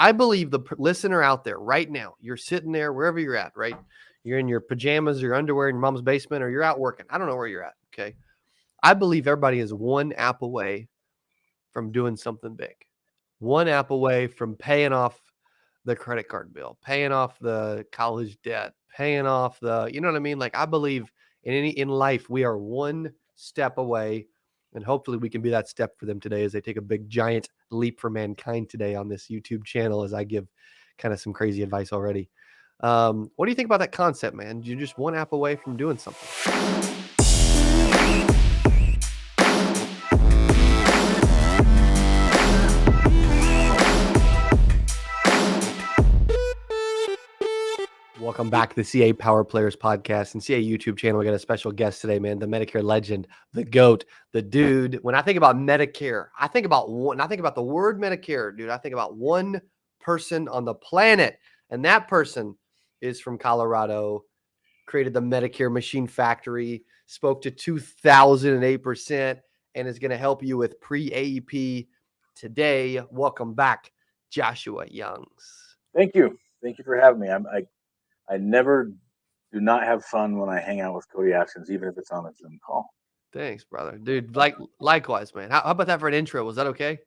I believe the listener out there right now, you're sitting there wherever you're at, right? You're in your pajamas, your underwear in your mom's basement, or you're out working. I don't know where you're at. Okay. I believe everybody is one app away from doing something big, one app away from paying off the credit card bill, paying off the college debt, paying off you know what I mean? Like I believe in life, we are one step away, and hopefully we can be that step for them today as they take a big giant leap for mankind today on this YouTube channel, as I give kind of some crazy advice already. What do you think about that concept, man? You're just one app away from doing something. Welcome back to the CA Power Players podcast and CA YouTube channel. We got a special guest today, man, the Medicare legend, the GOAT, the dude. When I think about Medicare, I think about the word Medicare, dude. I think about one person on the planet, and that person is from Colorado, created the Medicare Machine Factory, spoke to 2008%, and is going to help you with pre-AEP today. Welcome back, Joshua Youngs. Thank you. Thank you for having me. I never do not have fun when I hang out with Cody Askins, even if it's on a Zoom call. Thanks, brother. Dude, likewise, man. How about that for an intro? Was that okay?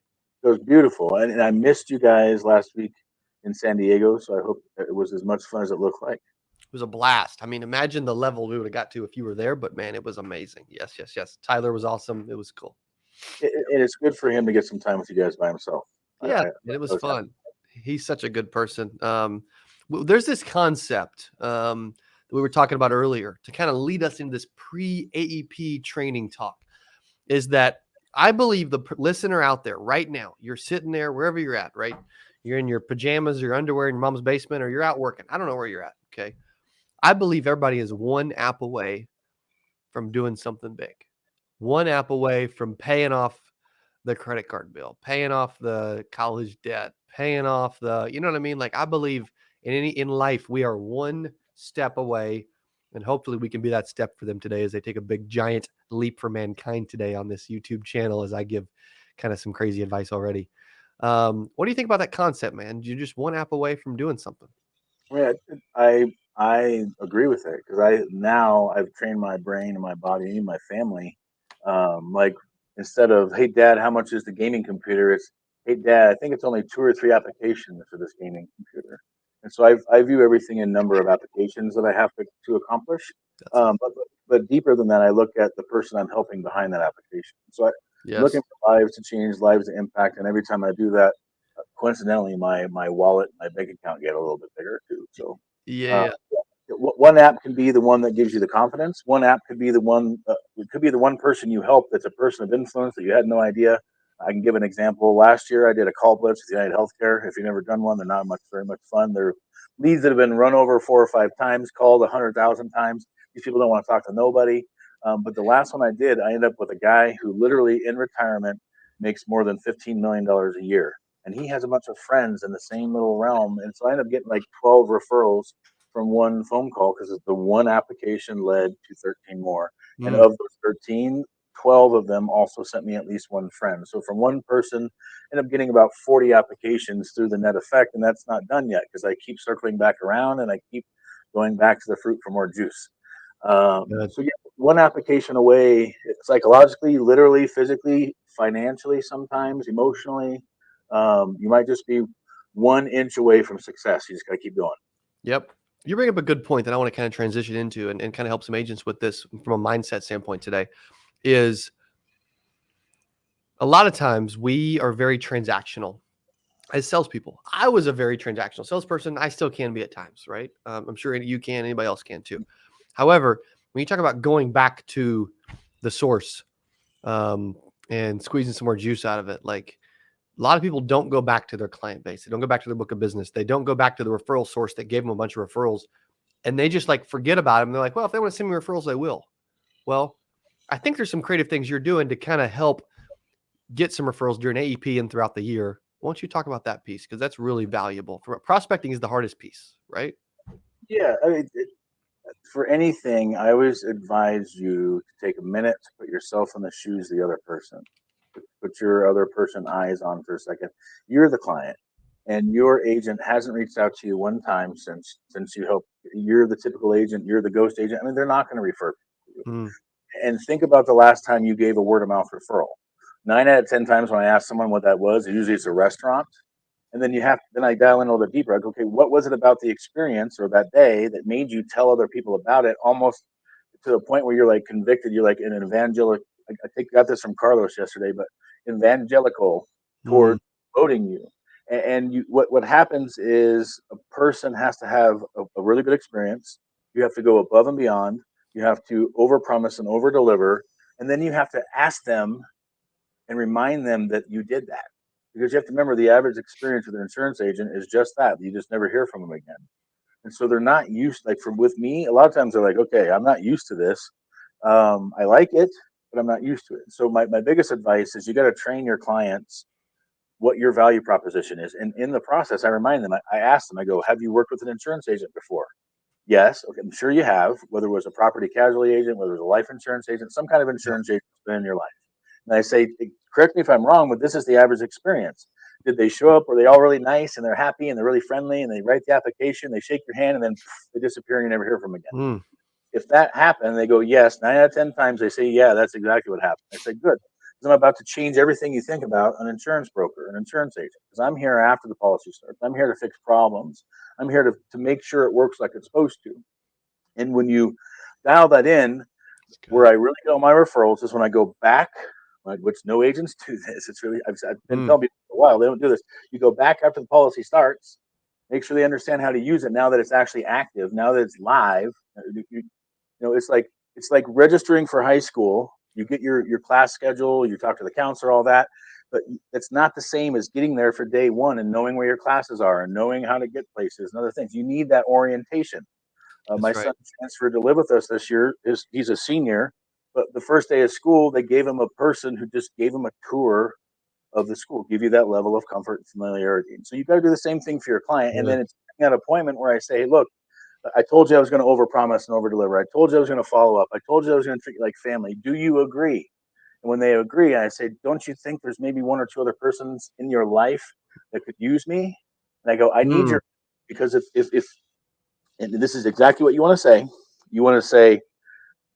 It was beautiful. And I missed you guys last week in San Diego, so I hope it was as much fun as it looked like. It was a blast. I mean, imagine the level we would have got to if you were there, but man, it was amazing. Yes. Tyler was awesome. It was cool. And it's good for him to get some time with you guys by himself. Yeah, it was fun. He's such a good person. There's this concept that we were talking about earlier to kind of lead us into this pre-AEP training talk, is that I believe the listener out there right now, you're sitting there wherever you're at, right? You're in your pajamas, your underwear in your mom's basement, or you're out working. I don't know where you're at. Okay. I believe everybody is one app away from doing something big, one app away from paying off the credit card bill, paying off the college debt, paying off you know what I mean? Like I believe in life, we are one step away, and hopefully we can be that step for them today as they take a big giant leap for mankind today on this YouTube channel, as I give kind of some crazy advice already. What do you think about that concept, man? You're just one app away from doing something. Yeah, I agree with it because I've trained my brain and my body and my family. Like instead of, hey dad, how much is the gaming computer? It's, hey dad, I think it's only 2 or 3 applications for this gaming computer. And so I view everything in number of applications that I have to accomplish. But deeper than that, I look at the person I'm helping behind that application. So I'm looking for lives to change, lives to impact, and every time I do that, coincidentally, my wallet, my bank account get a little bit bigger too. So one app can be the one that gives you the confidence. One app could be the one. It could be the one person you help that's a person of influence that you had no idea. I can give an example. Last year, I did a call blitz with United Healthcare. If you've never done one, they're not very much fun. They're leads that have been run over 4 or 5 times, called 100,000 times. These people don't want to talk to nobody. But the last one I did, I ended up with a guy who literally in retirement makes more than $15 million a year. And he has a bunch of friends in the same little realm. And so I ended up getting like 12 referrals from one phone call because the one application led to 13 more. And of those 13, 12 of them also sent me at least one friend. So from one person, I ended up getting about 40 applications through the net effect. And that's not done yet because I keep circling back around and I keep going back to the fruit for more juice. So yeah, one application away, psychologically, literally, physically, financially, sometimes emotionally. You might just be 1 inch away from success. You just got to keep going. Yep. You bring up a good point that I want to kind of transition into and kind of help some agents with this from a mindset standpoint today. Is a lot of times we are very transactional as salespeople. I was a very transactional salesperson. I still can be at times, right? I'm sure you can, anybody else can too. However, when you talk about going back to the source and squeezing some more juice out of it, like a lot of people don't go back to their client base. They don't go back to their book of business. They don't go back to the referral source that gave them a bunch of referrals, and they just like forget about them. They're like, well, if they want to send me referrals, they will. Well, I think there's some creative things you're doing to kind of help get some referrals during AEP and throughout the year. Why don't you talk about that piece? Because that's really valuable. Prospecting is the hardest piece, right? Yeah. I mean, for anything, I always advise you to take a minute to put yourself in the shoes of the other person. Put your other person eyes on for a second. You're the client. and your agent hasn't reached out to you one time since you help, you're the typical agent, you're the ghost agent. I mean, they're not going to refer to you. Mm. And think about the last time you gave a word of mouth referral. 9 out of 10 times when I ask someone what that was, usually it's a restaurant. And then I dial in a little bit deeper. I go, okay, what was it about the experience or that day that made you tell other people about it, almost to the point where you're like convicted? You're like an evangelical. I think I got this from Carlos yesterday, but evangelical Mm. toward voting you. And what happens is a person has to have a really good experience. You have to go above and beyond. You have to overpromise and overdeliver, and then you have to ask them and remind them that you did that. Because you have to remember the average experience with an insurance agent is just that. You just never hear from them again. And so they're not used, like with me, a lot of times they're like, okay, I'm not used to this. I like it, but I'm not used to it. So my biggest advice is you got to train your clients what your value proposition is. And in the process, I remind them, I ask them, I go, have you worked with an insurance agent before? Yes. Okay. I'm sure you have, whether it was a property casualty agent, whether it was a life insurance agent, some kind of Yeah. insurance agent in your life. And I say, correct me if I'm wrong, but this is the average experience. Did they show up? Were they all really nice and they're happy and they're really friendly and they write the application, they shake your hand, and then they disappear and you never hear from them again? Mm. If that happened, they go, yes. 9 out of 10 times they say, yeah, that's exactly what happened. I say, good. Because I'm about to change everything you think about an insurance broker, an insurance agent. Because I'm here after the policy starts. I'm here to fix problems. I'm here to make sure it works like it's supposed to. And when you dial that in, where I really get all my referrals is when I go back, which no agents do this. It's really, I've been telling people for a while, they don't do this. You go back after the policy starts, make sure they understand how to use it now that it's actually active, now that it's live. It's like registering for high school. You get your class schedule, you talk to the counselor, all that, but it's not the same as getting there for day one and knowing where your classes are and knowing how to get places and other things. You need that orientation. My That's right. son transferred to live with us this year. He's a senior, but the first day of school, they gave him a person who just gave him a tour of the school, give you that level of comfort and familiarity. And so you got to do the same thing for your client. And Yeah. then it's that appointment where I say, hey, look, I told you I was going to overpromise and overdeliver. I told you I was going to follow up. I told you I was going to treat you like family. Do you agree? And when they agree, I say, don't you think there's maybe one or two other persons in your life that could use me? And I go, I need Mm. your, because if and this is exactly what you want to say. You want to say,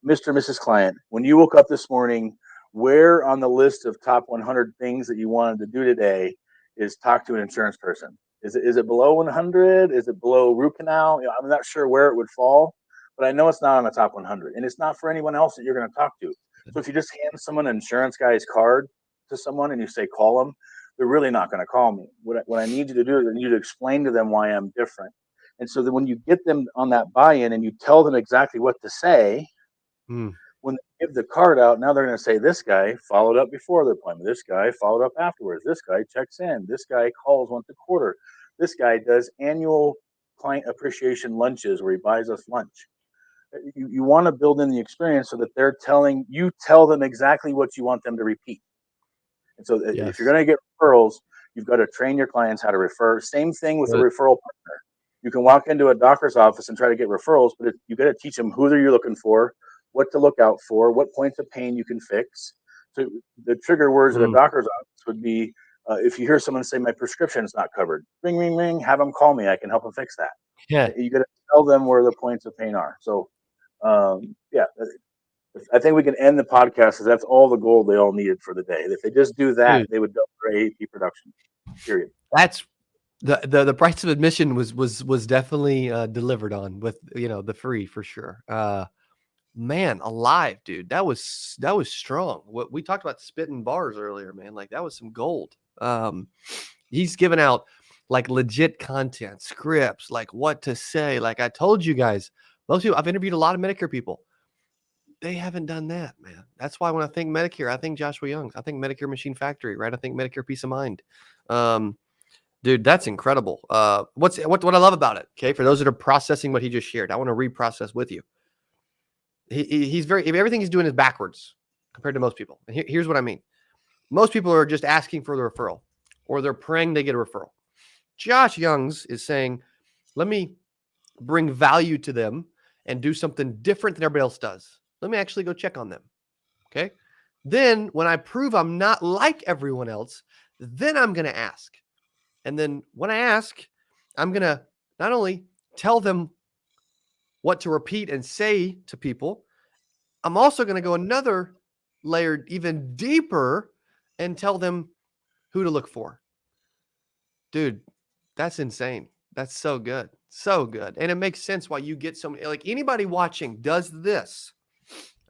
Mr. and Mrs. Client, when you woke up this morning, where on the list of top 100 things that you wanted to do today is talk to an insurance person? Is it below 100? Is it below root canal? I'm not sure where it would fall, but I know it's not on the top 100, and it's not for anyone else that you're going to talk to. So if you just hand someone an insurance guy's card to someone and you say call them, they're really not going to call me. What I need you to do is I need you to explain to them why I'm different. And so that when you get them on that buy-in and you tell them exactly what to say, Mm. when they give the card out, now they're going to say, this guy followed up before the appointment. This guy followed up afterwards. This guy checks in. This guy calls once a quarter. This guy does annual client appreciation lunches where he buys us lunch. You want to build in the experience so that you tell them exactly what you want them to repeat. And so if you're Yes. going to get referrals, you've got to train your clients how to refer. Same thing with a Good. referral partner. You can walk into a doctor's office and try to get referrals, but you got to teach them who you're looking for, what to look out for, what points of pain you can fix. So the trigger words at a Mm. doctor's office would be, if you hear someone say my prescription is not covered, ring, ring, ring, have them call me. I can help them fix that. Yeah. You got to tell them where the points of pain are. So, yeah, I think we can end the podcast because that's all the gold they all needed for the day. If they just do that, Dude, they would double their AEP production. Period. that's the price of admission was definitely delivered on with the free for sure. Man, alive, dude. That was strong. What we talked about spitting bars earlier, man. Like that was some gold. He's given out like legit content, scripts, like what to say. Like I told you guys, most people I've interviewed a lot of Medicare people. They haven't done that, man. That's why when I think Medicare, I think Joshua Young. I think Medicare Machine Factory, right? I think Medicare Peace of Mind. Um, Dude, that's incredible. What I love about it, okay, for those that are processing what he just shared, I want to reprocess with you. He's everything he's doing is backwards compared to most people. And here's what I mean. Most people are just asking for the referral or they're praying they get a referral. Josh Young's is saying, let me bring value to them and do something different than everybody else does. Let me actually go check on them. Okay. Then when I prove I'm not like everyone else, then I'm going to ask. And then when I ask, I'm going to not only tell them what to repeat and say to people, I'm also going to go another layer even deeper and tell them who to look for. Dude, that's insane. That's so good. So good. And it makes sense why you get so many. Like anybody watching does this.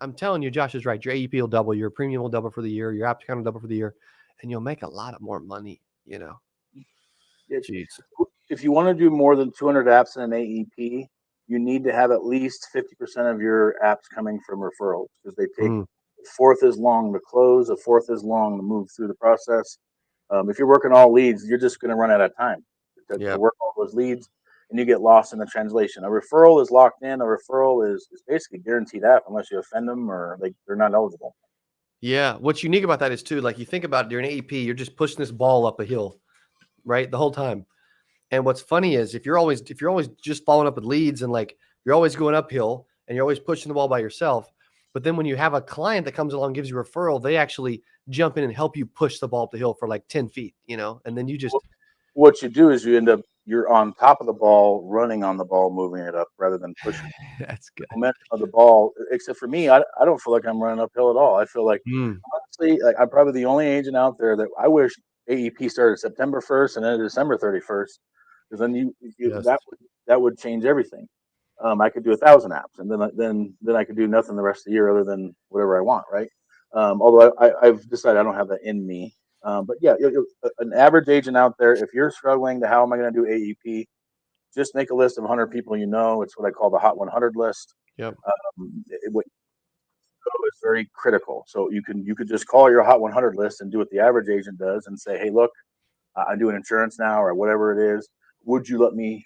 I'm telling you, Josh is right. Your AEP will double, your premium will double for the year, your app count will double for the year, and you'll make a lot of more money, you know. It, Jeez. if you want to do more than 200 apps in an AEP, you need to have at least 50% of your apps coming from referrals because they take Mm, a fourth as long to close, a fourth as long to move through the process. If you're working all leads, you're just going to run out of time to yeah. work all those leads, and you get lost in the translation. A referral is locked in. A referral is basically guaranteed app unless you offend them or they're not eligible. Yeah. What's unique about that is too, like you think about it during AEP, you're just pushing this ball up a hill, right? The whole time. And what's funny is if you're always just following up with leads and like you're always going uphill and you're always pushing the ball by yourself. But then when you have a client that comes along and gives you a referral, they actually jump in and help you push the ball up the hill for like 10 feet, you know, and then you just What you do is you're on top of the ball, running on the ball, moving it up rather than pushing that's good. momentum of the ball. Except for me, I don't feel like I'm running uphill at all. I feel like Mm, honestly, like I'm probably the only agent out there that I wish AEP started September 1st and then December 31st, because then yes. that would change everything. I could do 1,000 apps, and then I could do nothing the rest of the year other than whatever I want, right? Although I've decided I don't have that in me. But yeah, an average agent out there, if you're struggling to how am I going to do AEP, just make a list of 100 people you know. It's what I call the Hot 100 list. Yep. What is very critical. So you could just call your Hot 100 list and do what the average agent does and say, hey, look, I'm doing insurance now or whatever it is. Would you let me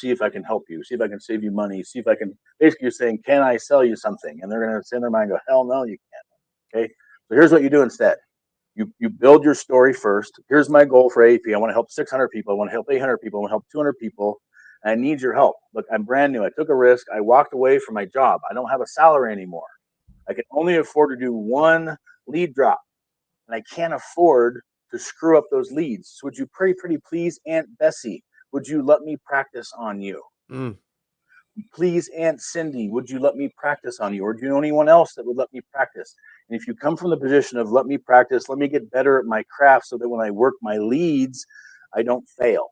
see if I can help you? See if I can save you money. See if I can. Basically, you're saying, can I sell you something? And they're going to say in their mind, go, hell no, you can't. Okay. So here's what you do instead. You build your story first. Here's my goal for AEP. I want to help 600 people. I want to help 800 people. I want to help 200 people. I need your help. Look, I'm brand new. I took a risk. I walked away from my job. I don't have a salary anymore. I can only afford to do one lead drop, and I can't afford to screw up those leads. So would you pretty please, Aunt Bessie, would you let me practice on you? Mm, Please, Aunt Cindy, would you let me practice on you? Or do you know anyone else that would let me practice? And if you come from the position of let me practice, let me get better at my craft so that when I work my leads, I don't fail.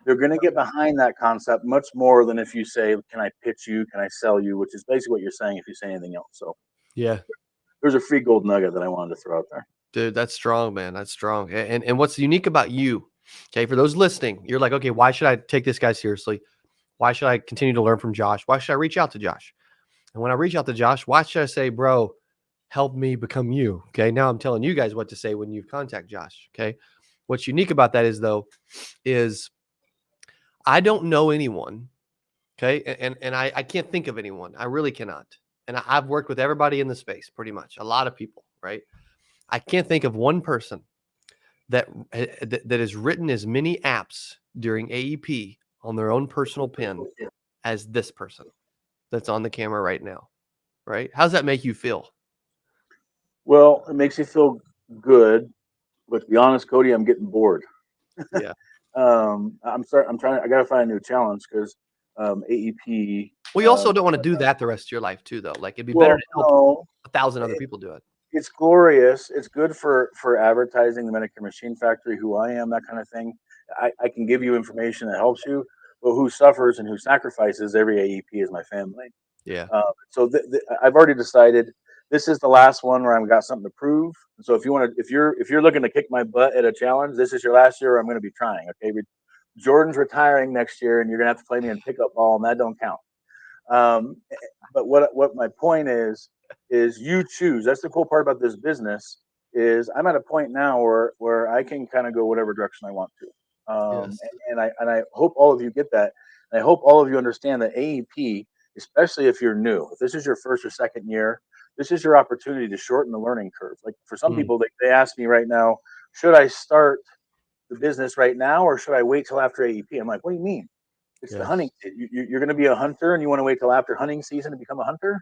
They're going to get behind that concept much more than if you say, can I pitch you? Can I sell you? Which is basically what you're saying if you say anything else. So yeah. there's a free gold nugget that I wanted to throw out there. Dude, that's strong, man. That's strong. And what's unique about you, okay, for those listening, you're like, okay, why should I take this guy seriously? Why should I continue to learn from Josh? Why should I reach out to Josh? And when I reach out to Josh, why should I say, bro, help me become you? Okay. Now I'm telling you guys what to say when you contact Josh. Okay. What's unique about that is though, is I don't know anyone. Okay. And I can't think of anyone. I really cannot. And I've worked with everybody in the space pretty much, a lot of people, right? I can't think of one person that has written as many apps during AEP on their own personal pen as this person that's on the camera right now, right? How's that make you feel? Well, it makes you feel good, but to be honest, Cody, I'm getting bored. Yeah. I'm sorry. I'm trying. I got to find a new challenge because AEP. We also don't want to do that the rest of your life too, though. Like it'd be better Well, to help no, 1,000 other people do it. it's glorious. It's good for advertising the Medicare Machine Factory, who I am, that kind of thing. I can give you information that helps you, but who suffers and who sacrifices every AEP is my family. Yeah. So I've already decided this is the last one where I've got something to prove. So if you want to, if you're looking to kick my butt at a challenge, this is your last year. Where I'm going to be trying. Okay, Jordan's retiring next year, and you're going to have to play me in pickup ball, and that don't count. Um, but what my point is you choose. That's the cool part about this business is I'm at a point now where I can kind of go whatever direction I want to. Yes. And I hope all of you get that. And I hope all of you understand that AEP, especially if you're new, if this is your first or second year, this is your opportunity to shorten the learning curve. Like for some Mm, people, they ask me right now, should I start the business right now or should I wait till after AEP? I'm like, what do you mean? It's the hunting. yes. You're going to be a hunter, and you want to wait till after hunting season to become a hunter.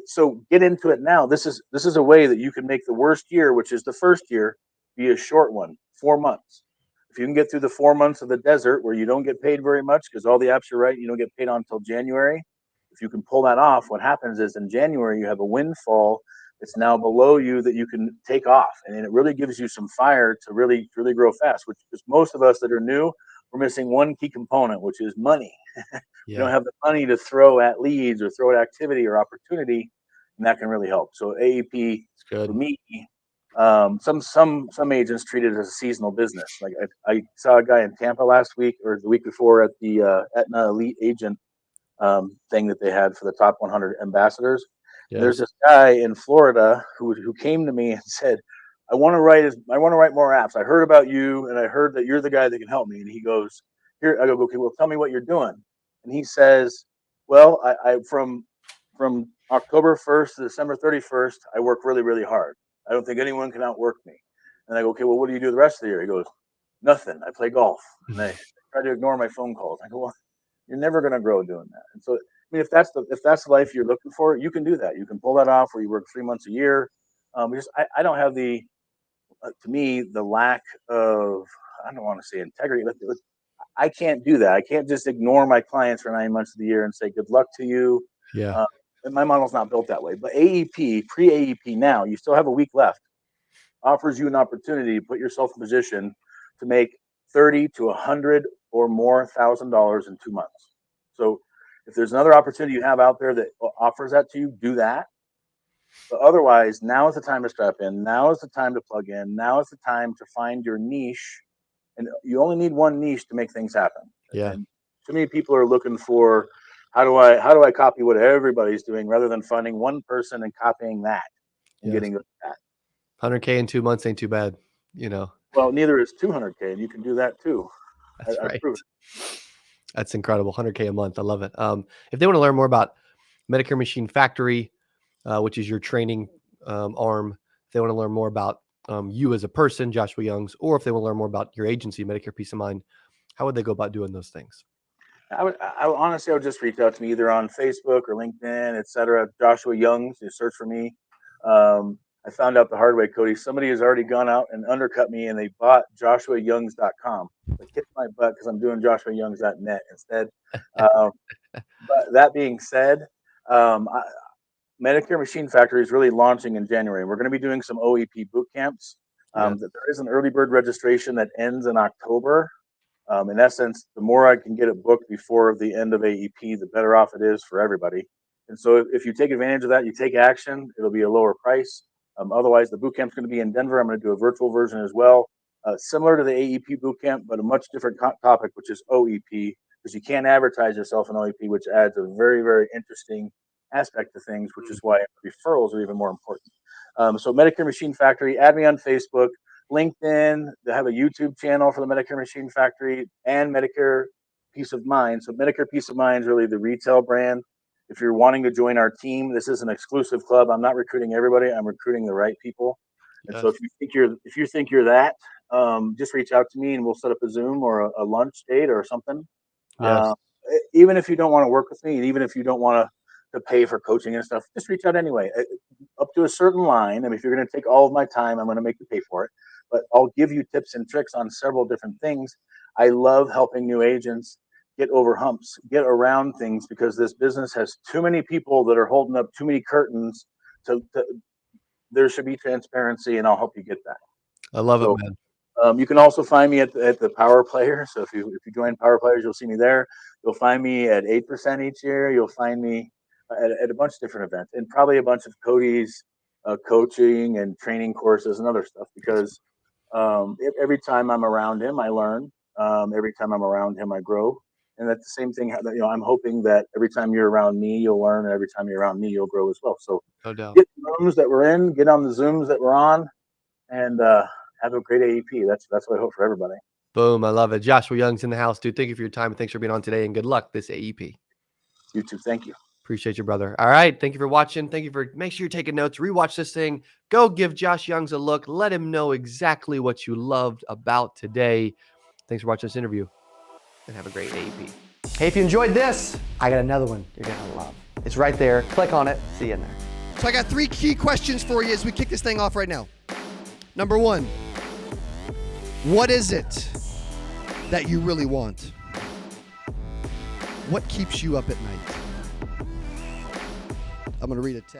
So get into it now. This is a way that you can make the worst year, which is the first year, be a short one, 4 months. if you can get through the 4 months of the desert where you don't get paid very much because all the apps are right, you don't get paid on until January. If you can pull that off, what happens is in January you have a windfall that's now below you that you can take off, and it really gives you some fire to really grow fast. Which is most of us that are new, we're missing one key component, which is money. We Yeah. don't have the money to throw at leads or throw at activity or opportunity, and that can really help. So AEP It's for good. me, some agents treat it as a seasonal business. Like I saw a guy in Tampa last week or the week before at the Aetna Elite Agent thing that they had for the top 100 ambassadors. And there's Yes. this guy in Florida who came to me and said, I want to write more apps. I heard about you and I heard that you're the guy that can help me." And he goes, "Here." I go, "Okay, well, tell me what you're doing." And he says, "Well, I from October 1st to December 31st, I work really hard. I don't think anyone can outwork me." And I go, "Okay, well, what do you do the rest of the year?" He goes, "Nothing. I play golf and I try to ignore my phone calls." I go, "Well, you're never going to grow doing that." And so, I mean, if that's the life you're looking for, you can do that. You can pull that off where you work 3 months a year. I don't have the to me the lack of, I don't want to say integrity. I can't do that. I can't just ignore my clients for 9 months of the year and say good luck to you. Yeah. Uh, and my model's not built that way. But AEP, pre AEP, now you still have a week left, offers you an opportunity to put yourself in position to make 30 to 100 or more $1,000 in 2 months. So if there's another opportunity you have out there that offers that to you, do that. But otherwise, now is the time to strap in. Now is the time to plug in. Now is the time to find your niche. And you only need one niche to make things happen. Yeah. And too many people are looking for how do I copy what everybody's doing rather than finding one person and copying that and Yes. getting good at that. 100K in 2 months ain't too bad. Well, neither is 200K, and you can do that too. That's I've right. proven. That's incredible. 100K a month. I love it. If they want to learn more about Medicare Machine Factory, which is your training arm, if they want to learn more about you as a person, Joshua Youngs, or if they want to learn more about your agency, Medicare Peace of Mind, how would they go about doing those things? I would just reach out to me either on Facebook or LinkedIn, etc. Joshua Youngs, you search for me. I found out the hard way, Cody. Somebody has already gone out and undercut me, and they bought joshuayoungs.com. Like, kick my butt because I'm doing joshuayoungs.net instead. Um, but that being said, I, Medicare Machine Factory is really launching in January. We're going to be doing some OEP boot camps. Yes. There is an early bird registration that ends in October. In essence, the more I can get it booked before the end of AEP, the better off it is for everybody. And so if you take advantage of that, you take action, it'll be a lower price. Otherwise, the boot camp's going to be in Denver. I'm going to do a virtual version as well, similar to the AEP boot camp, but a much different topic, which is OEP, because you can't advertise yourself in OEP, which adds a very interesting aspect to things, which is why referrals are even more important. So Medicare Machine Factory, add me on Facebook. LinkedIn, they have a YouTube channel for the Medicare Machine Factory and Medicare Peace of Mind. So Medicare Peace of Mind is really the retail brand. If you're wanting to join our team, this is an exclusive club. I'm not recruiting everybody. I'm recruiting the right people. And Yes. so if you think you're that, just reach out to me and we'll set up a Zoom or a lunch date or something. Yes. Even if you don't want to work with me, and even if you don't want to pay for coaching and stuff, just reach out anyway. Up to a certain line. I mean, if you're going to take all of my time, I'm going to make you pay for it. But I'll give you tips and tricks on several different things. I love helping new agents get over humps, get around things, because this business has too many people that are holding up too many curtains. There should be transparency, and I'll help you get that. I love So, it, man. you can also find me at the Power Player. So if you join Power Players, you'll see me there. You'll find me at 8% each year. You'll find me at a bunch of different events, and probably a bunch of Cody's coaching and training courses and other stuff. Because every time I'm around him, I learn. Every time I'm around him, I grow. And that's the same thing. I'm hoping that every time you're around me, you'll learn, and every time you're around me, you'll grow as well. So No doubt. get the rooms that we're in, get on the Zooms that we're on, and have a great AEP. That's what I hope for everybody. Boom. I love it. Joshua Young's in the house, dude. Thank you for your time. And thanks for being on today. And good luck this AEP. You too. Thank you. Appreciate you, brother. All right. Thank you for watching. Thank you for make sure you're taking notes. Rewatch this thing. Go give Josh Youngs a look. Let him know exactly what you loved about today. Thanks for watching this interview. And have a great AEP. Hey, if you enjoyed this, I got another one you're gonna love. It's right there. Click on it. See you in there. So I got 3 key questions for you as we kick this thing off right now. Number 1, what is it? that you really want? What keeps you up at night? I'm going to read a text.